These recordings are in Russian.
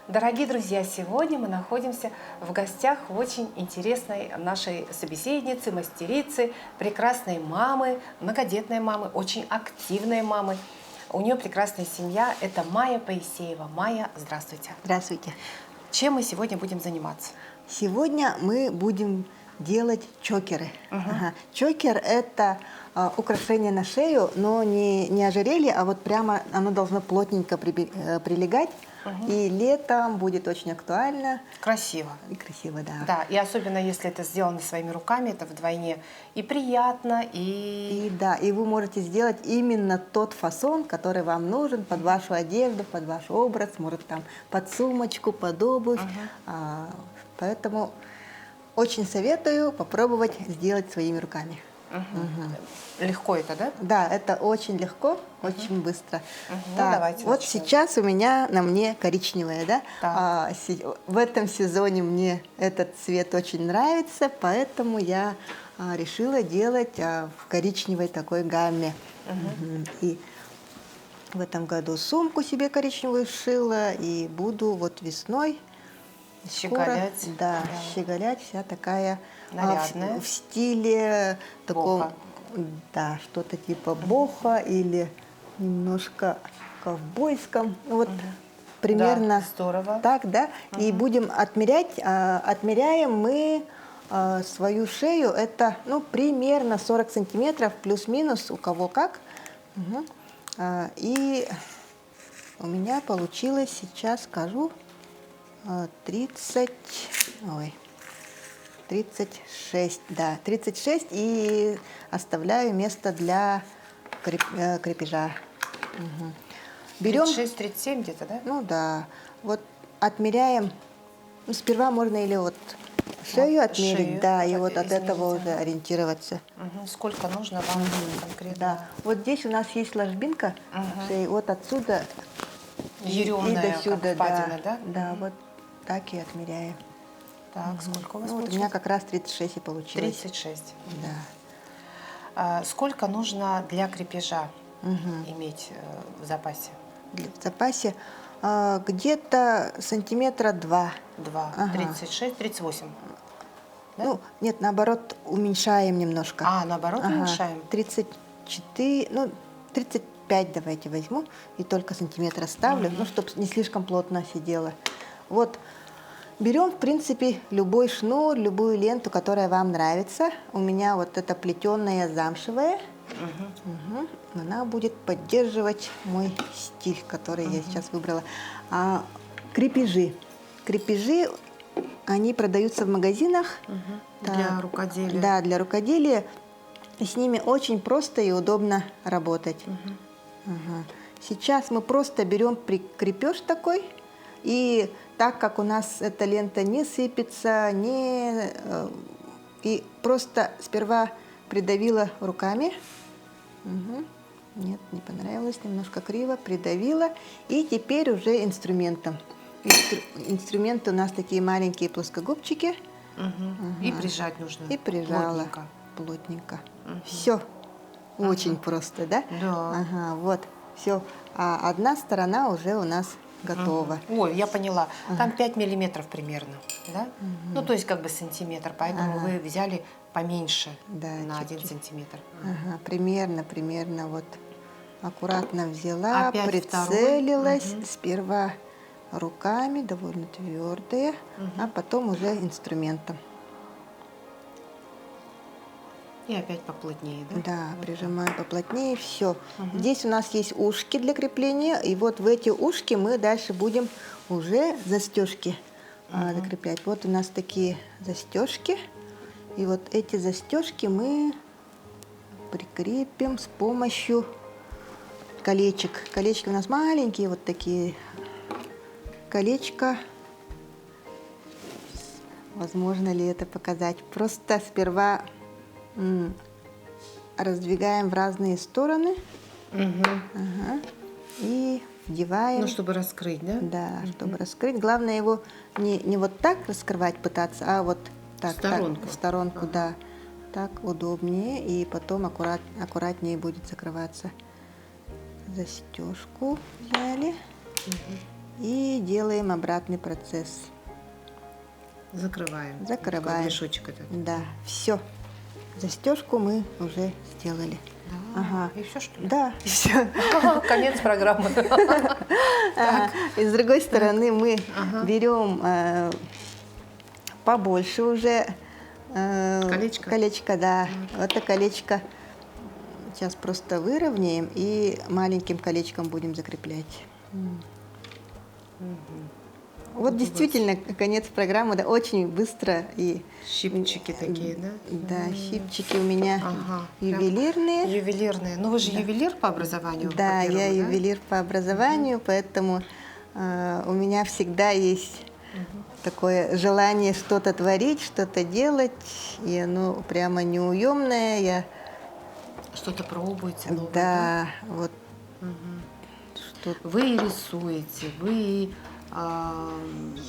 Дорогие друзья, сегодня мы находимся в гостях у очень интересной нашей собеседницы, мастерицы, прекрасной мамы, многодетной мамы, очень активной мамы. У нее прекрасная семья. Это Майя Паисеева. Майя, здравствуйте. Здравствуйте. Чем мы сегодня будем заниматься? Сегодня мы будем делать чокеры. Чокер – это украшение на шею, но не ожерелье, а вот прямо оно должно плотненько прилегать. И летом будет очень актуально. Красиво. И красиво, да. Да, и особенно если это сделано своими руками, это вдвойне и приятно, и вы можете сделать именно тот фасон, который вам нужен под вашу одежду, под ваш образ, может там под сумочку, под обувь. Поэтому очень советую попробовать сделать своими руками. Легко это, да? Да, это очень легко, очень быстро. Ну, давайте вот начнем. сейчас у меня на мне коричневое, да? В этом сезоне мне этот цвет очень нравится, поэтому я решила делать в коричневой такой гамме. И в этом году сумку себе коричневую сшила, и буду вот весной щеголять. Скоро, да, щеголять, вся такая нарядная. В стиле такого, да, что-то типа боха или немножко ковбойском. Вот примерно да, здорово. Так, да. И будем отмерять. Отмеряем мы свою шею, это примерно 40 сантиметров, плюс-минус, у кого как. И у меня получилось, сейчас скажу, 36, да, 36, и оставляю место для крепежа. Берем 36-37 где-то, да? Ну да, вот отмеряем, сперва можно или вот шею отмерить, шею, да, и вот от извините. этого уже ориентироваться. Сколько нужно вам конкретно? Да, вот здесь у нас есть ложбинка шеи, вот отсюда еремная, и до сюда, как впадина, да? Да, вот так и отмеряем. Так, сколько у вас Вот у меня как раз 36 и получилось. 36. Да. Сколько нужно для крепежа иметь в запасе? В запасе где-то сантиметра 2. 36, 38. Да? Нет, наоборот, уменьшаем немножко. Наоборот уменьшаем? 34, 35 давайте возьму, и только сантиметр оставлю, чтобы не слишком плотно сидело. Вот, берем, в принципе, любой шнур, любую ленту, которая вам нравится. У меня вот эта плетеная замшевая. Она будет поддерживать мой стиль, который я сейчас выбрала. Крепежи. Крепежи, они продаются в магазинах. Для рукоделия. Да, для рукоделия. И с ними очень просто и удобно работать. Сейчас мы просто берем крепеж такой, и так как у нас эта лента не сыпется, и просто сперва придавила руками. Нет, не понравилось, немножко криво, придавила. И теперь уже инструментом. Инструменты у нас такие маленькие плоскогубчики. И прижать нужно. И прижала плотненько. Все. Очень просто, да? Да. Вот, все. А одна сторона уже у нас готова. Ой, я поняла. Там 5 миллиметров примерно, да? Ну, то есть как бы сантиметр, поэтому вы взяли поменьше, на 1 сантиметр. Примерно вот. Аккуратно взяла, Опять прицелилась. Сперва руками, довольно твердые, а потом уже инструментом. И опять поплотнее, да? Да, прижимаем поплотнее, все. Здесь у нас есть ушки для крепления, и вот в эти ушки мы дальше будем уже застежки закреплять. Вот у нас такие застежки, и вот эти застежки мы прикрепим с помощью колечек. Колечки у нас маленькие, вот такие колечко. Возможно ли это показать? Просто сперва раздвигаем в разные стороны и вдеваем. Ну, чтобы раскрыть, да? Да, чтобы раскрыть. Главное его не вот так раскрывать пытаться, а вот так. В сторонку, да. Так удобнее, и потом аккуратнее будет закрываться. Застежку взяли. И делаем обратный процесс. Закрываем. Закрываем. Такой мешочек этот. Да, все. Застежку мы уже сделали. Да. Ага. И все, что ли? Да, все. Конец программы. И с другой стороны мы Ага. берем побольше уже Колечко? колечко, да. Вот это колечко сейчас просто выровняем и маленьким колечком будем закреплять. Вот действительно конец программы, да, очень быстро и Щипчики такие, да? да, щипчики у меня Ага. Прям ювелирные. Ювелирные. Ну, вы же ювелир по образованию? Да, во-первых, я да? ювелир по образованию, поэтому у меня всегда есть такое желание что-то творить, что-то делать, и оно прямо неуемное. Я, Что-то пробуете новое, да, вот Мгм. что Вы и рисуете, вы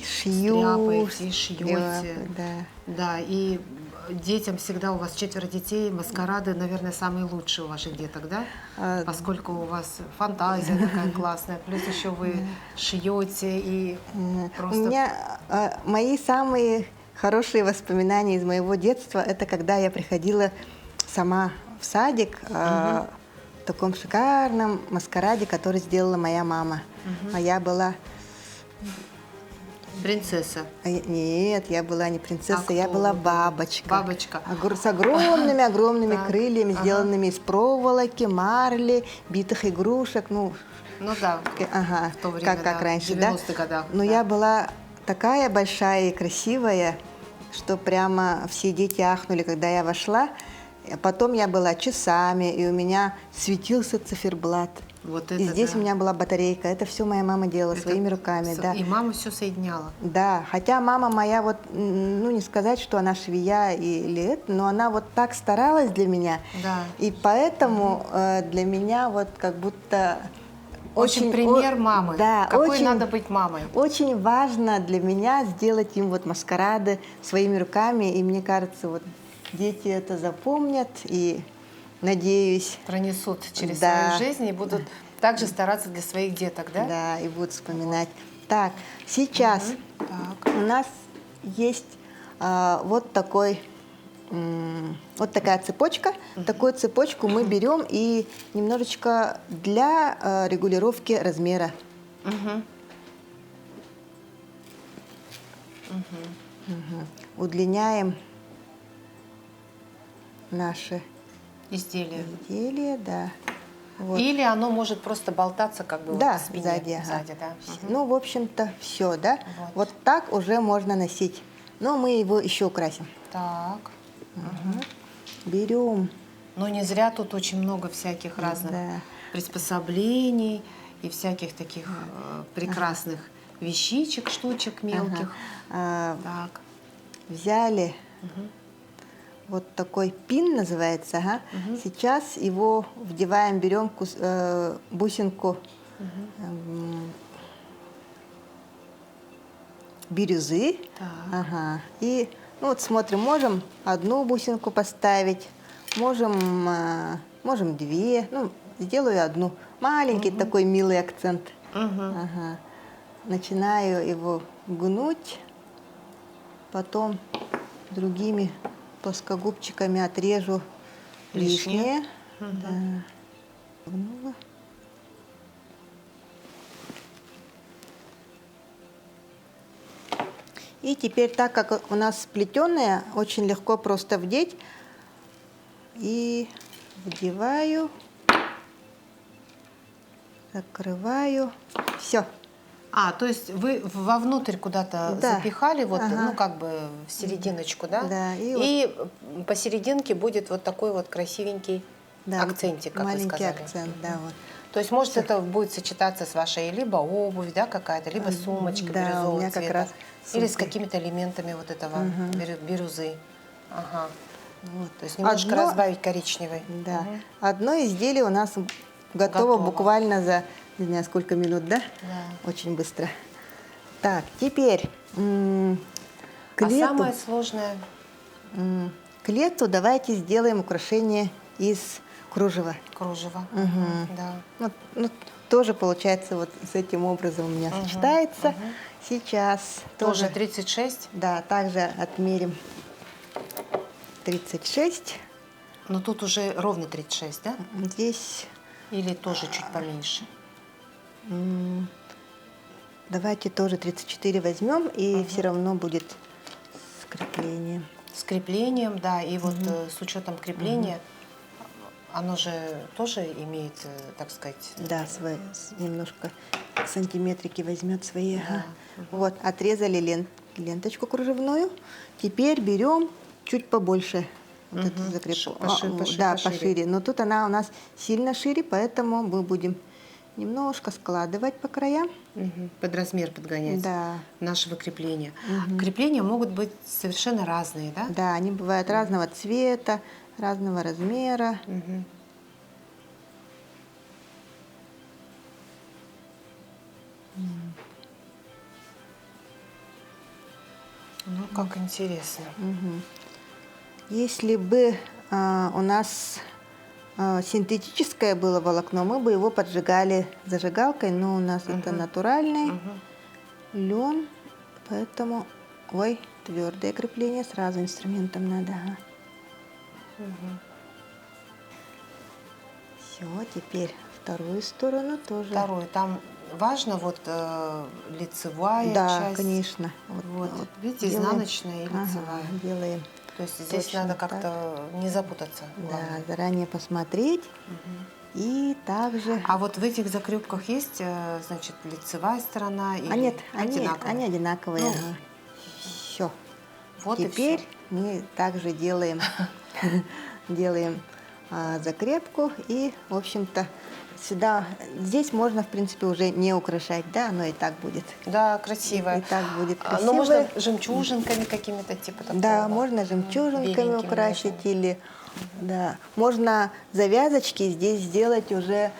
шью, стряпаете и шьете. стряпаю, да. Да, и детям всегда, у вас 4 детей, маскарады, наверное, самые лучшие у ваших деток, да? А, Поскольку у вас фантазия такая классная, плюс еще вы шьете и У просто... меня мои самые хорошие воспоминания из моего детства, это когда я приходила сама в садик в таком шикарном маскараде, который сделала моя мама. А я была... Принцесса. Нет, я была не принцесса, А я кто была вы были? бабочка. Бабочка. С огромными-огромными Так, крыльями, ага. сделанными из проволоки, марли, битых игрушек. Ну, Ну да, ага, в то время, как да, раньше, в да? 90-х годах. Но да. я была такая большая и красивая, что прямо все дети ахнули, когда я вошла. Потом я была часами, и у меня светился циферблат. Вот И это здесь да. у меня была батарейка. Это все моя мама делала Это своими руками, всё- да. И мама все соединяла. Да, хотя мама моя вот, ну не сказать, что она швея или это, но она вот так старалась для меня. Да. И поэтому для меня вот как будто Очень пример мамы. Да, Какой очень, надо быть мамой. очень важно для меня сделать им вот маскарады своими руками, и мне кажется, вот дети это запомнят, и надеюсь, Пронесут через Да. свою жизнь и будут также стараться для своих деток, да? да, и будут вспоминать. Так, сейчас Так. у нас есть вот такой, вот такая цепочка. Такую цепочку мы берем и немножечко для регулировки размера. Мгм. Удлиняем наши Изделие. изделия, да. Вот. Или оно может просто болтаться как бы Да, вот в спине. сзади, ага. Сзади, да. Мгм. Ну, в общем-то, все, да. Вот. Вот так уже можно носить. Но мы его еще украсим. Так. Берем. Но не зря тут очень много всяких разных Да. приспособлений и всяких таких прекрасных вещичек, штучек мелких. Так. Взяли вот такой пин называется. Ага. Сейчас его вдеваем, берем бусинку бирюзы. Так. Ага. И ну, вот смотрим, можем одну бусинку поставить, можем две. Ну, сделаю одну. Маленький такой милый акцент. Ага. Начинаю его гнуть, потом другими плоскогубчиками отрежу Лишнее. лишнее. Да. Гнула. И теперь, так как у нас сплетенная, очень легко просто вдеть. И вдеваю, закрываю. Все. То есть вы вовнутрь куда-то Да. запихали, вот, Ага. ну, как бы в серединочку, да? Да, и И посерединке будет вот такой вот красивенький Да, акцентик, как вы маленький сказали. акцент, да, вот. То есть, может, это будет сочетаться с вашей либо обувь, да, какая-то, либо сумочка Да, у бирюзового меня как цвета. раз Или с сумка. какими-то элементами вот этого бирюзы. Ага. Вот. То есть немножко Одно- разбавить коричневой. Да. Одно изделие у нас готово, Готово. буквально за, не знаю, сколько минут, да? Да. Очень быстро. Так, теперь к А лету, самое сложное, к лету давайте сделаем украшение из кружева. кружево. Мгм. Да. Ну, тоже получается вот с этим образом у меня сочетается. Сейчас Тоже тоже, 36, да, также отмерим 36. но тут уже ровно 36, да? Здесь Или тоже чуть поменьше? давайте тоже 34 возьмем, и все равно будет скрепление. С креплением, да, и вот с учетом крепления, оно же тоже имеет, так сказать, Да, немножко сантиметрики возьмет свои. Ага. Вот, отрезали ленточку кружевную. Теперь берем чуть побольше. Вот эту закрепку. Да, пошире. Но тут она у нас сильно шире, поэтому мы будем немножко складывать по краям. под размер подгонять Да. нашего крепления. Крепления могут быть совершенно разные, да? Да, они бывают разного цвета, разного размера. Ну, как интересно. Если бы у нас синтетическое было волокно, мы бы его поджигали зажигалкой, но у нас это натуральный лен, поэтому, ой, твердое крепление, сразу инструментом надо. Ага. Все, теперь вторую сторону тоже. Второе, там важно вот лицевая Да, часть. конечно. Вот, видите, делаем. изнаночная и Ага, лицевая. делаем. То есть здесь Точно надо как-то не запутаться. Да, главное. заранее посмотреть. И также... А вот в этих закрепках есть, значит, лицевая сторона или нет, одинаковая? они одинаковые. Ну, ага. Все. Вот и Теперь всё. мы также делаем, закрепку. И, в общем-то, сюда, здесь можно, в принципе, уже не украшать. Да, оно и так будет. Да, красивая. И так будет красиво. Но можно жемчужинками какими-то типа такого. Да, можно жемчужинками беленькими украсить нежными. или да, можно завязочки здесь сделать уже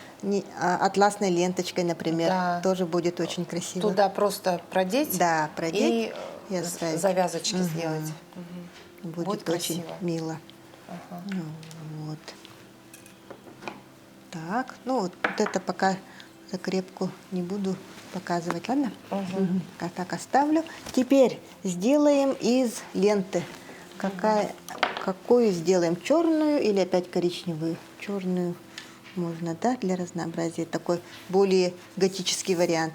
атласной ленточкой, например, Да. тоже будет очень красиво. Туда просто продеть, Да, продеть и и оставить. завязочки сделать. Будет Будет очень красиво. мило. Ага. Ну, вот. Так, ну вот это пока закрепку не буду показывать, ладно? Так оставлю. Теперь сделаем из ленты. Какую сделаем? Черную или опять коричневую? Черную можно, да, для разнообразия. Такой более готический вариант.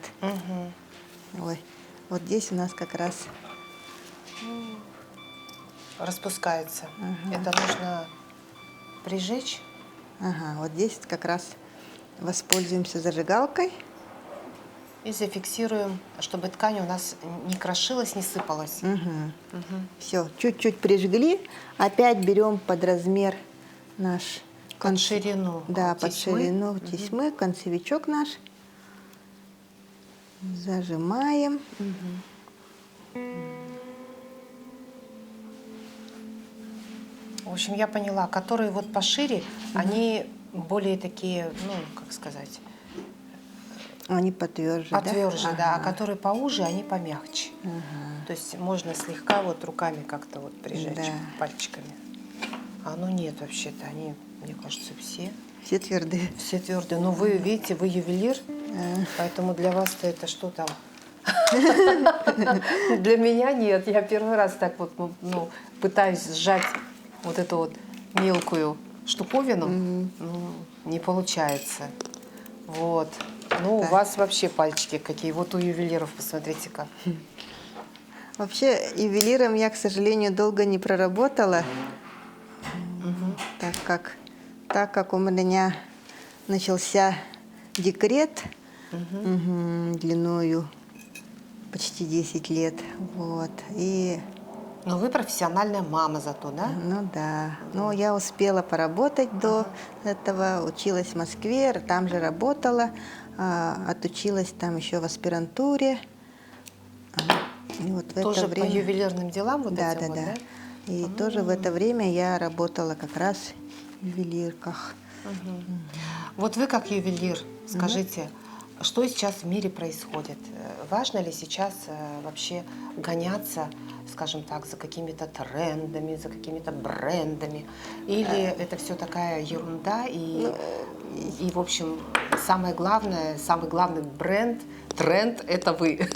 Ой, вот здесь у нас как раз... Распускается. Это нужно прижечь. Ага, вот здесь как раз воспользуемся зажигалкой. И зафиксируем, чтобы ткань у нас не крошилась, не сыпалась. Все, чуть-чуть прижгли. Опять берем под размер наш... Под ширину. Да, под тесьмы. ширину тесьмы, концевичок наш. Зажимаем. В общем, я поняла, которые вот пошире, они более такие, ну, как сказать, Они потверже, потверже, да? да, а Ага. которые поуже, они помягче. То есть можно слегка вот руками как-то вот прижечь, Да. пальчиками. А ну нет, вообще-то они, мне кажется, все Все твердые. твердые. Но вы видите, вы ювелир, поэтому для вас-то это что там? Для меня нет. Я первый раз так вот ну, пытаюсь сжать вот эту вот мелкую штуковину. Ну, не получается. Вот. Ну, у вас вообще пальчики какие. Вот у ювелиров, посмотрите-ка. Вообще, ювелиром я, к сожалению, долго не проработала, так как у меня начался декрет длиною почти 10 лет. Вот. И, Но вы профессиональная мама зато, да? ну да, но я успела поработать до этого, училась в Москве, там же работала, отучилась там еще в аспирантуре. И вот в Тоже это время... по ювелирным делам вот Да, этим да, вот, да. да? И тоже в это время я работала как раз в ювелирках. Вот вы как ювелир, скажите, что сейчас в мире происходит? Важно ли сейчас вообще гоняться, скажем так, за какими-то трендами, за какими-то брендами? Или это все такая ерунда? И И, в общем, самый главный бренд, тренд – это вы.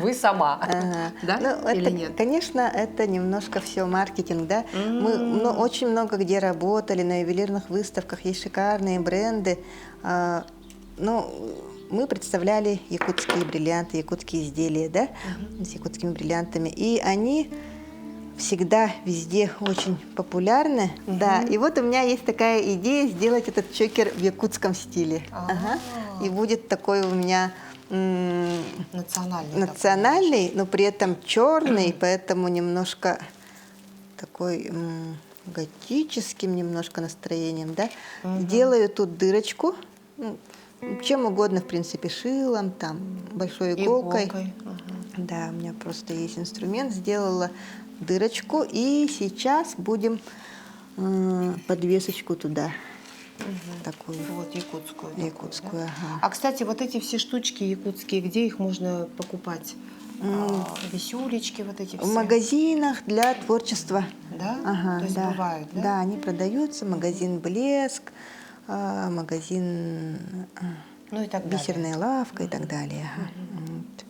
Вы сама. Да? Ну, Или это, нет? конечно, это немножко все маркетинг, да. Мы очень много где работали, на ювелирных выставках, есть шикарные бренды. Но мы представляли якутские бриллианты, якутские изделия, да, с якутскими бриллиантами. И они всегда везде очень популярны. Да. И вот у меня есть такая идея сделать этот чокер в якутском стиле. Ага. И будет такой у меня национальный, но при этом черный, поэтому немножко такой готическим немножко настроением, да. Делаю тут дырочку, чем угодно, в принципе, шилом, там, большой иголкой. Да, у меня просто есть инструмент, сделала дырочку, и сейчас будем подвесочку туда. Такую. Вот, якутскую. Якутскую, да? ага. А, кстати, вот эти все штучки якутские, где их можно покупать? Висюлечки вот эти все? В магазинах для творчества. Да? Ага, То есть да. бывают, да? Да, они продаются. Магазин «Блеск», магазин Ну и так «Бисерная лавка» и так далее. Ага. Вот.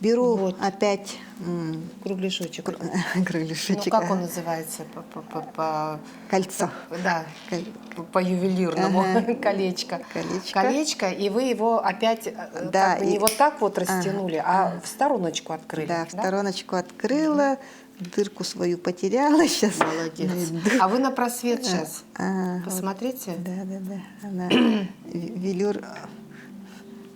Беру Вот. опять Кругляшочек. кругляшочек. Ну, как он называется? Кольцо. Да, по-ювелирному. Ага. Колечко. Колечко. Колечко, и вы его опять Да, как бы не и- вот так вот растянули, а в стороночку открыли. Да, в стороночку открыла, дырку свою потеряла сейчас. Молодец. А вы на просвет сейчас. Посмотрите. Да. Она велюр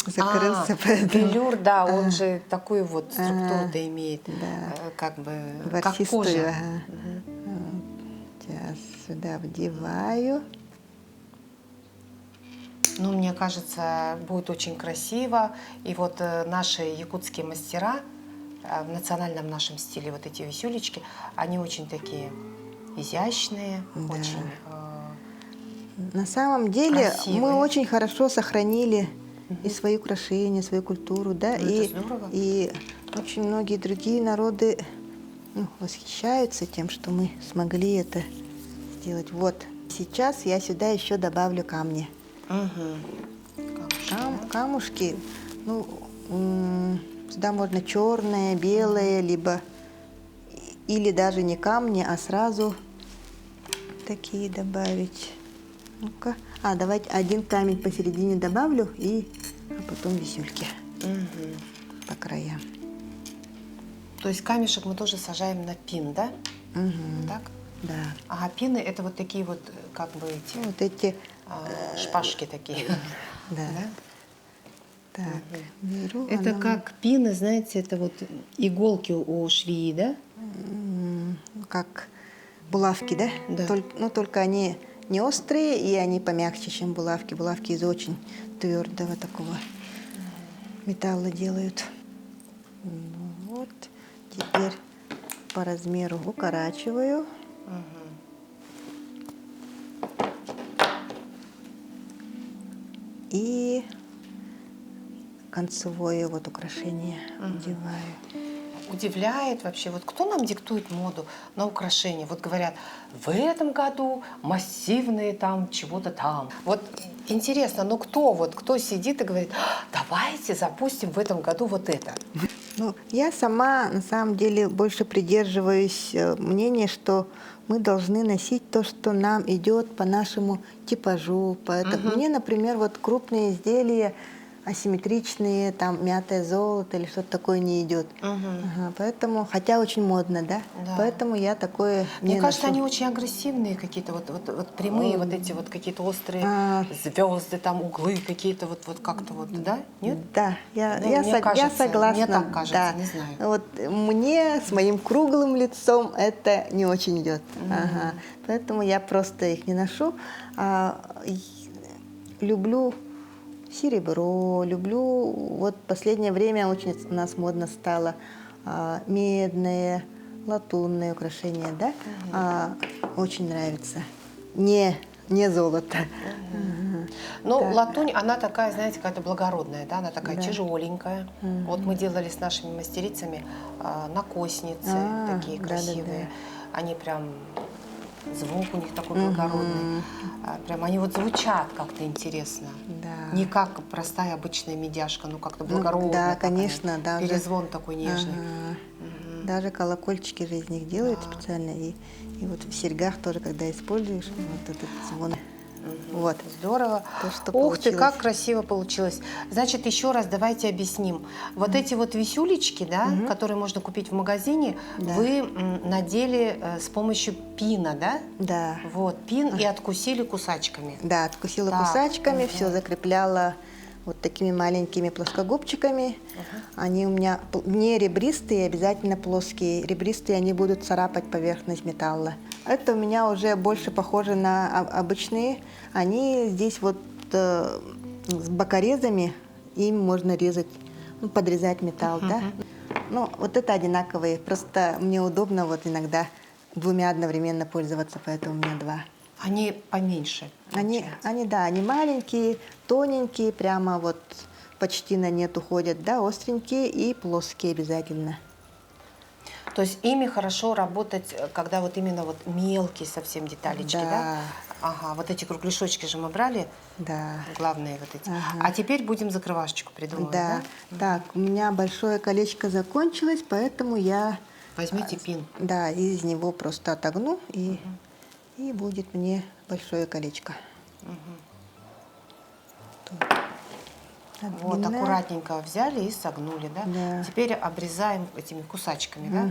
закрылся. Велюр, да, он же такую вот структуру-то имеет, как бы, как ворсистую. кожа. Ага. Сейчас сюда вдеваю. Ну, мне кажется, будет очень красиво. И вот наши якутские мастера в национальном нашем стиле, вот эти висюлечки, они очень такие изящные, очень На самом деле красивые. мы очень хорошо сохранили и свои украшения, свою культуру, да, Ну, это здорово. и очень многие другие народы восхищаются тем, что мы смогли это сделать. Вот сейчас я сюда еще добавлю камни. Камушки, ну, сюда можно черное, белое, либо или даже не камни, а сразу такие добавить. Ну-ка. Давайте один камень посередине добавлю, а потом висюльки по краям. То есть камешек мы тоже сажаем на пин, да? Так? Да. Ага, пины это вот такие вот, как бы эти Вот эти, шпажки такие. да. Так, беру. Это как пины, знаете, это вот иголки у швеи, да? Как булавки, да? Да. Только они не острые, и они помягче, чем булавки. Булавки из очень твердого такого металла делают. Вот. Теперь по размеру укорачиваю. И концевое вот украшение надеваю. Удивляет вообще, вот кто нам диктует моду на украшения? Вот говорят, в этом году массивные там чего-то там. Вот интересно, ну кто сидит и говорит, давайте запустим в этом году вот это? Ну, я сама, на самом деле, больше придерживаюсь мнения, что мы должны носить то, что нам идет по нашему типажу. Поэтому мне, например, вот крупные изделия, асимметричные, там мятое золото или что-то такое не идет. Поэтому, хотя очень модно, да? Да. Поэтому я такое Мне не кажется, ношу. они очень агрессивные какие-то, вот прямые, вот эти вот какие-то острые звезды, там углы какие-то, вот как-то вот, да? Нет? Да, Ну, я мне кажется, согласна. мне так кажется, да. не знаю. Вот мне с моим круглым лицом это не очень идет. Поэтому я просто их не ношу. Люблю серебро, люблю, вот последнее время очень у нас модно стало медное, латунное украшение, да? Очень нравится. Не золото. Ну, Да. латунь, она такая, знаете, какая-то благородная, да, она такая тяжеленькая. Вот мы делали с нашими мастерицами накосницы, такие да. красивые. Они прям звук у них такой благородный. Прям они вот звучат как-то интересно. Да. Не как простая обычная медяшка, ну как-то Ну, благородная. да, такая. конечно, да. уже- Перезвон такой нежный. Ага. Даже колокольчики же из них делают Да. специально. И вот в серьгах тоже, когда используешь, вот этот звон. Вот. Здорово. То, что Ух ты, получилось. как красиво получилось. Значит, еще раз давайте объясним. Вот эти вот висюлечки, да, которые можно купить в магазине, Да. вы надели с помощью пина, да? Да. Вот, пин и откусили кусачками. Да, откусила Так, кусачками, все закрепляла вот такими маленькими плоскогубчиками. Они у меня не ребристые, обязательно плоские. Ребристые, они будут царапать поверхность металла. Это у меня уже больше похоже на обычные. Они здесь вот с бокорезами, им можно резать, ну, подрезать металл, да. Ну, вот это одинаковые. Просто мне удобно вот иногда двумя одновременно пользоваться, поэтому у меня два. Они поменьше. Да, они маленькие, тоненькие, прямо вот почти на нет уходят, да, остренькие и плоские обязательно. То есть ими хорошо работать, когда вот именно вот мелкие совсем деталечки, да? Да. Ага, вот эти кругляшочки же мы брали, Да. главные вот эти. Ага. А теперь будем закрывашечку придумывать, да? Да. Так, у меня большое колечко закончилось, поэтому я, Возьмите пин. да, из него просто отогну, и будет мне большое колечко. Вот, Длина. аккуратненько взяли и согнули, да? Да. Теперь обрезаем этими кусачками, да?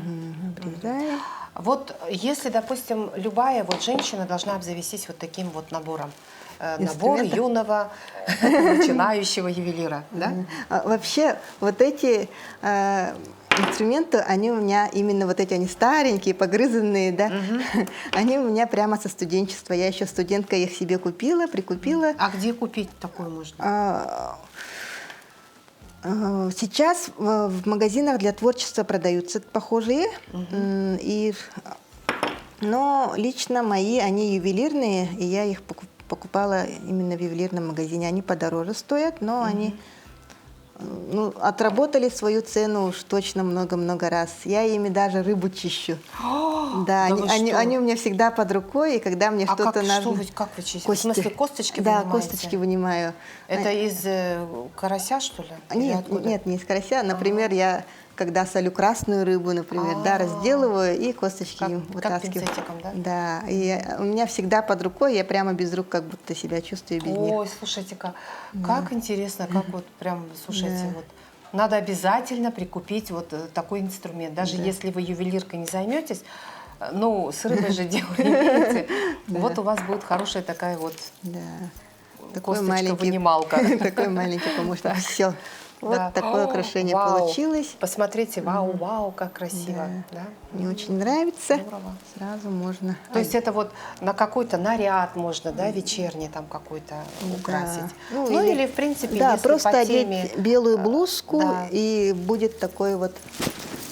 Обрезаем. Вот если, допустим, любая вот женщина должна обзавестись вот таким вот набором. Набор Инструментов? юного начинающего ювелира, да? Вообще, вот эти инструменты, они у меня именно вот эти, они старенькие, погрызанные, да, они у меня прямо со студенчества. Я еще студентка их себе купила, прикупила. А где купить такое можно? Сейчас в магазинах для творчества продаются похожие, но лично мои, они ювелирные, и я их покупала именно в ювелирном магазине. Они подороже стоят, но они отработали свою цену уж точно много-много раз. Я ими даже рыбу чищу. Да, они у меня всегда под рукой, и когда мне что-то надо... Как вы чистите? Кости. В смысле, косточки Да, вынимаете? косточки вынимаю. Это из карася, что ли? Или откуда? Нет, не из карася. Например, я, когда солю красную рыбу, например, да, разделываю и косточки Как вытаскиваю. пинцетиком, да? Да, и у меня всегда под рукой, я прямо без рук как будто себя чувствую без них. Ой, слушайте-ка, как интересно, как вот прям, слушайте, вот. Надо обязательно прикупить вот такой инструмент. Даже если вы ювелиркой не займетесь, ну, с рыбой же дело имеете. Вот у вас будет хорошая такая вот косточка-вынималка. Такой маленький помощник. Все. Вот Да. такое украшение Вау. получилось. Посмотрите, вау, как красиво. Да. Мне очень нравится. Здорово. Сразу можно. То есть это вот на какой-то наряд можно, да, вечерний там какой-то украсить. Ну или в принципе, да, если просто по теме... одеть белую блузку, да. и будет такой вот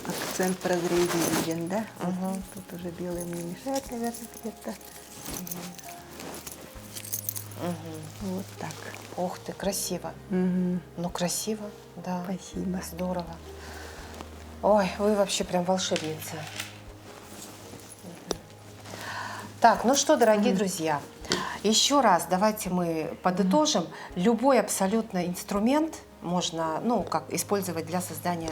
акцент в разрезе виден, да? Тут уже белый мне мешает, наверное, где-то. Вот так. Ух ты, красиво. Ну, красиво, да. Спасибо. Здорово. Ой, вы вообще прям волшебница. Так, ну что, дорогие друзья, еще раз давайте мы подытожим. Любой абсолютно инструмент можно, ну, как использовать для создания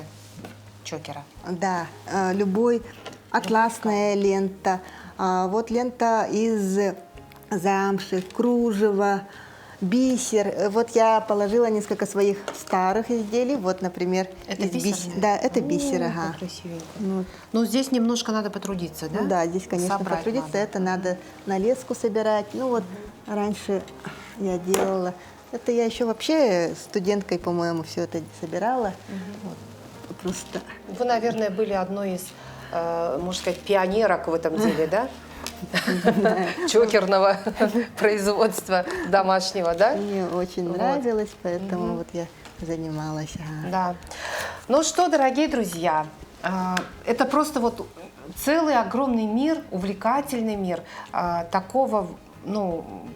чокера. Да, любой атласная лента, вот лента из замши, кружева, бисер. Вот я положила несколько своих старых изделий. Вот, например, Это из бисер? Да, это бисер, Как ага. красивенько. Вот. Ну, здесь немножко надо потрудиться, да? Ну да, здесь, конечно, Собрать потрудиться. надо. Это надо на леску собирать. Ну вот раньше я делала. Это я еще вообще студенткой, по-моему, все это собирала. Вот. Просто. Вы, наверное, были одной из, можно сказать, пионерок в этом деле, да? Чокерного производства домашнего, да? Мне очень нравилось, поэтому вот я занималась. Да. Ну что, дорогие друзья, это просто вот целый огромный мир, увлекательный мир такого, ну,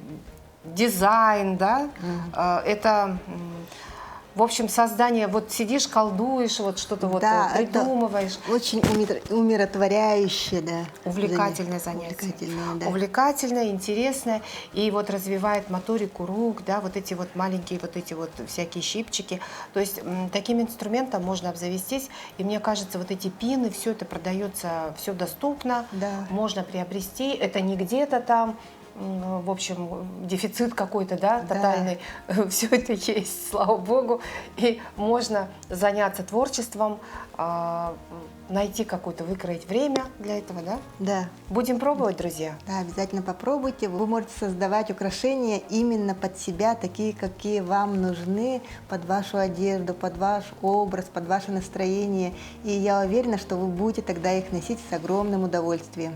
дизайн, да? Это В общем, создание, вот сидишь, колдуешь, вот что-то вот Да, это придумываешь. очень умиротворяющее, да. Увлекательное занятие. Увлекательное, да. Увлекательное, интересное. И вот развивает моторику рук, да, вот эти вот маленькие вот эти вот всякие щипчики. То есть таким инструментом можно обзавестись. И мне кажется, вот эти пины, все это продается, все доступно. Да. Можно приобрести. Это не где-то там, в общем, дефицит какой-то, да, Да. тотальный. Все это есть, слава богу. И можно заняться творчеством, найти какое-то, выкроить время для этого, да? Да. Будем пробовать, друзья. Да, обязательно попробуйте. Вы можете создавать украшения именно под себя, такие, какие вам нужны, под вашу одежду, под ваш образ, под ваше настроение. И я уверена, что вы будете тогда их носить с огромным удовольствием.